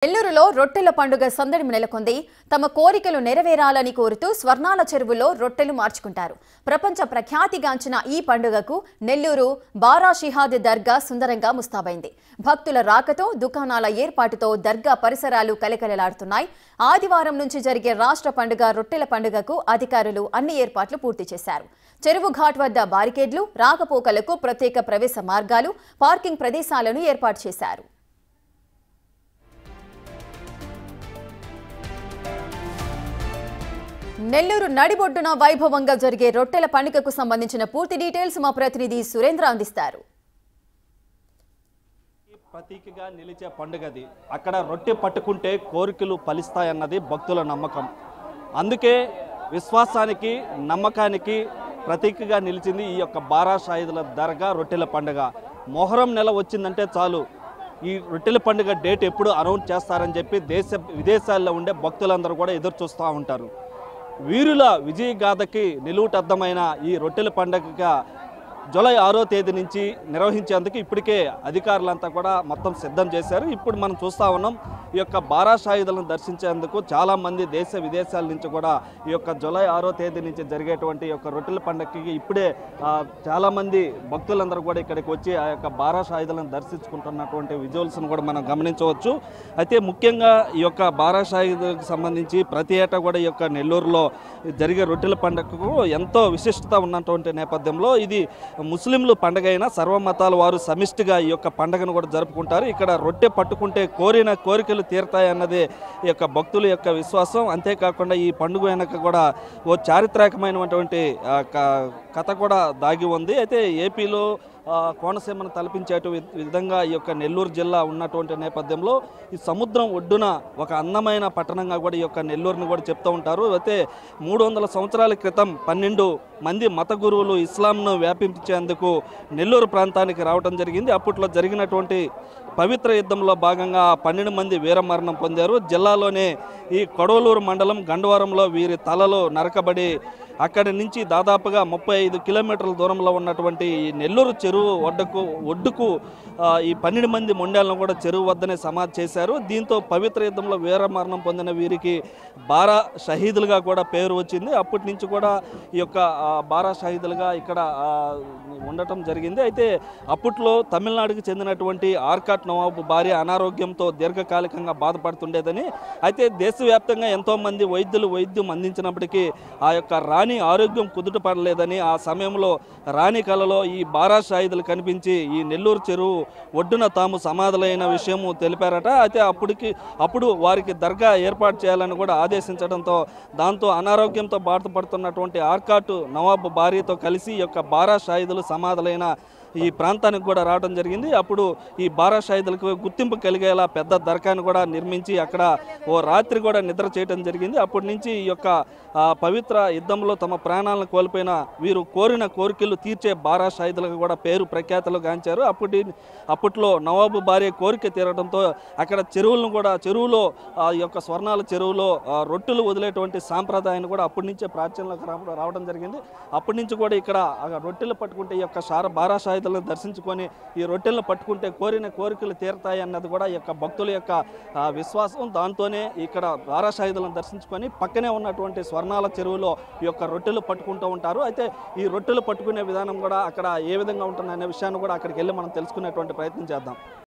నెల్లూరులో రొట్టెల పండుగ సందడి నెలకొంది. తమ కోరికలు నెరవేరాలని కోరుతూ స్వర్ణాల చెరువులో రొట్టెలు మార్చుకుంటారు. ప్రపంచ ప్రఖ్యాతిగాంచిన ఈ పండుగకు నెల్లూరు బారా షిహాద్ దర్గా సుందరంగా ముస్తాబైంది. భక్తుల రాకతో, దుకాణాల ఏర్పాటుతో దర్గా పరిసరాలు కలకలలాడుతున్నాయి. ఆదివారం నుంచి జరిగే రాష్ట్ర పండుగ రొట్టెల పండుగకు అధికారులు అన్ని ఏర్పాట్లు పూర్తి చేశారు. చెరువు ఘాట్ వద్ద బారికేడ్లు, రాకపోకలకు ప్రత్యేక ప్రవేశ మార్గాలు, పార్కింగ్ ప్రదేశాలను ఏర్పాటు చేశారు. నెల్లూరు నడిబొడ్డున వైభవంగా జరిగే రొట్టెల పండుగకు సంబంధించిన పూర్తి డీటెయిల్స్ మా ప్రతినిధి సురేంద్ర అందిస్తారు. ప్రతీకగా నిలిచే పండుగది. అక్కడ రొట్టె పట్టుకుంటే కోరికలు ఫలిస్తాయన్నది భక్తుల నమ్మకం. అందుకే విశ్వాసానికి, నమ్మకానికి ప్రతీకగా నిలిచింది ఈ యొక్క బారా షాయిదుల దర్గా రొట్టెల పండుగ. మొహరం నెల వచ్చిందంటే చాలు, ఈ రొట్టెల పండుగ డేట్ ఎప్పుడు అనౌన్స్ చేస్తారని చెప్పి విదేశాల్లో ఉండే భక్తులందరూ కూడా ఎదురు చూస్తూ ఉంటారు. వీరుల విజయగాథకి నిలువుటద్దమైన ఈ రొట్టెల పండుగగా జూలై 6వ తేదీ నుంచి నిర్వహించేందుకు ఇప్పటికే అధికారులంతా కూడా మొత్తం సిద్ధం చేశారు. ఇప్పుడు మనం చూస్తూ ఉన్నాం, ఈ యొక్క బారా షాయిదులను దర్శించేందుకు చాలామంది దేశ విదేశాల నుంచి కూడా ఈ యొక్క జూలై 6వ తేదీ నుంచి జరిగేటువంటి ఈ యొక్క రొట్టెల పండుగకి ఇప్పుడే చాలామంది భక్తులందరూ కూడా ఇక్కడికి వచ్చి ఆ యొక్క బారా షాయిదులను దర్శించుకుంటున్నటువంటి విజువల్స్ను కూడా మనం గమనించవచ్చు. అయితే ముఖ్యంగా ఈ యొక్క బారా షాయిదులకు సంబంధించి ప్రతి ఏటా కూడా ఈ యొక్క నెల్లూరులో జరిగే రొట్టెల పండుగకు ఎంతో విశిష్టత ఉన్నటువంటి నేపథ్యంలో ఇది ముస్లింలు పండుగ అయినా సర్వమతాల వారు సమిష్టిగా ఈ యొక్క పండుగను కూడా జరుపుకుంటారు. ఇక్కడ రొట్టె పట్టుకుంటే కోరిన కోరికలు తీరుతాయన్నదే ఈ యొక్క భక్తుల యొక్క విశ్వాసం. అంతేకాకుండా ఈ పండుగ వెనక కూడా ఓ చారిత్రాత్మకమైనటువంటి కథ కూడా దాగి ఉంది. అయితే ఏపీలో కోనసీమను తలపించే విధంగా ఈ యొక్క నెల్లూరు జిల్లా ఉన్నటువంటి నేపథ్యంలో ఈ సముద్రం ఒడ్డున ఒక అందమైన పట్టణంగా కూడా ఈ యొక్క నెల్లూరుని కూడా చెప్తూ ఉంటారు. అయితే 300 సంవత్సరాల క్రితం 12 మంది మత గురువులు ఇస్లాంను వ్యాపించేందుకు నెల్లూరు ప్రాంతానికి రావడం జరిగింది. అప్పట్లో జరిగినటువంటి పవిత్ర యుద్ధంలో భాగంగా 12 మంది వీరమరణం పొందారు. జిల్లాలోనే ఈ కొడవలూరు మండలం గండవరంలో వీరి తలలు నరకబడి అక్కడి నుంచి దాదాపుగా 35 కిలోమీటర్ల దూరంలో ఉన్నటువంటి ఈ నెల్లూరు చెరువు ఒడ్డుకు ఈ 12 మంది మొండాలను కూడా చెరువు వద్దనే సమాధి చేశారు. దీంతో పవిత్ర యుద్ధంలో వీరమరణం పొందిన వీరికి బారా షహీదులుగా కూడా పేరు వచ్చింది. అప్పటి నుంచి కూడా ఈ యొక్క బారా షహీదులుగా ఇక్కడ ఉండటం జరిగింది. అయితే అప్పట్లో తమిళనాడుకు చెందినటువంటి ఆర్కాట్ నవాబు భార్య అనారోగ్యంతో దీర్ఘకాలికంగా బాధపడుతుండేదని, అయితే దేశవ్యాప్తంగా ఎంతోమంది వైద్యం అందించినప్పటికీ ఆ యొక్క రాణి ఆరోగ్యం కుదుట పడలేదని, ఆ సమయంలో రాణి కలలో ఈ బారా షాయిదులు కనిపించి ఈ నెల్లూరు చెరువు ఒడ్డున తాము సమాధులైన విషయము తెలిపారట. అయితే అప్పుడు వారికి దర్గా ఏర్పాటు చేయాలని కూడా ఆదేశించడంతో దాంతో అనారోగ్యంతో బాధపడుతున్నటువంటి ఆర్కాట్ నవాబు భార్యతో కలిసి ఈ యొక్క బారా షాయిదులు సమాధులైన ఈ ప్రాంతానికి కూడా రావడం జరిగింది. అప్పుడు ఈ బారా షాయిదులకు గుర్తింపు కలిగేలా పెద్ద దర్గాను కూడా నిర్మించి అక్కడ ఓ రాత్రి కూడా నిద్ర చేయడం జరిగింది. అప్పటి నుంచి ఈ యొక్క పవిత్ర యుద్ధంలో తమ ప్రాణాలను కోల్పోయిన వీరు కోరిన కోరికలు తీర్చే బారా షాయిదులకు కూడా పేరు ప్రఖ్యాతలు గాంచారు. అప్పట్లో నవాబు భార్య కోరిక తీరడంతో అక్కడ చెరువులో ఈ యొక్క స్వర్ణాల చెరువులో రొట్టెలు వదిలేటువంటి సాంప్రదాయాన్ని కూడా అప్పటి నుంచే ప్రాచుర్యంలోకి రావడం జరిగింది. అప్పటి నుంచి కూడా ఇక్కడ రొట్టెలు పట్టుకుంటే ఈ యొక్క బారా షాయిదులను దర్శించుకొని ఈ రొట్టెలను పట్టుకుంటే కోరిన కోరికలు తీరుతాయి అన్నది కూడా ఈ యొక్క భక్తుల యొక్క విశ్వాసం. దాంతోనే ఇక్కడ బారా షాయిదులను దర్శించుకొని పక్కనే ఉన్నటువంటి స్వర్ణాల చెరువులో ఈ యొక్క రొట్టెలు పట్టుకుంటూ ఉంటారు. అయితే ఈ రొట్టెలు పట్టుకునే విధానం కూడా అక్కడ ఏ విధంగా ఉంటుందనే విషయాన్ని కూడా అక్కడికి వెళ్ళి మనం తెలుసుకునేటువంటి ప్రయత్నం చేద్దాం.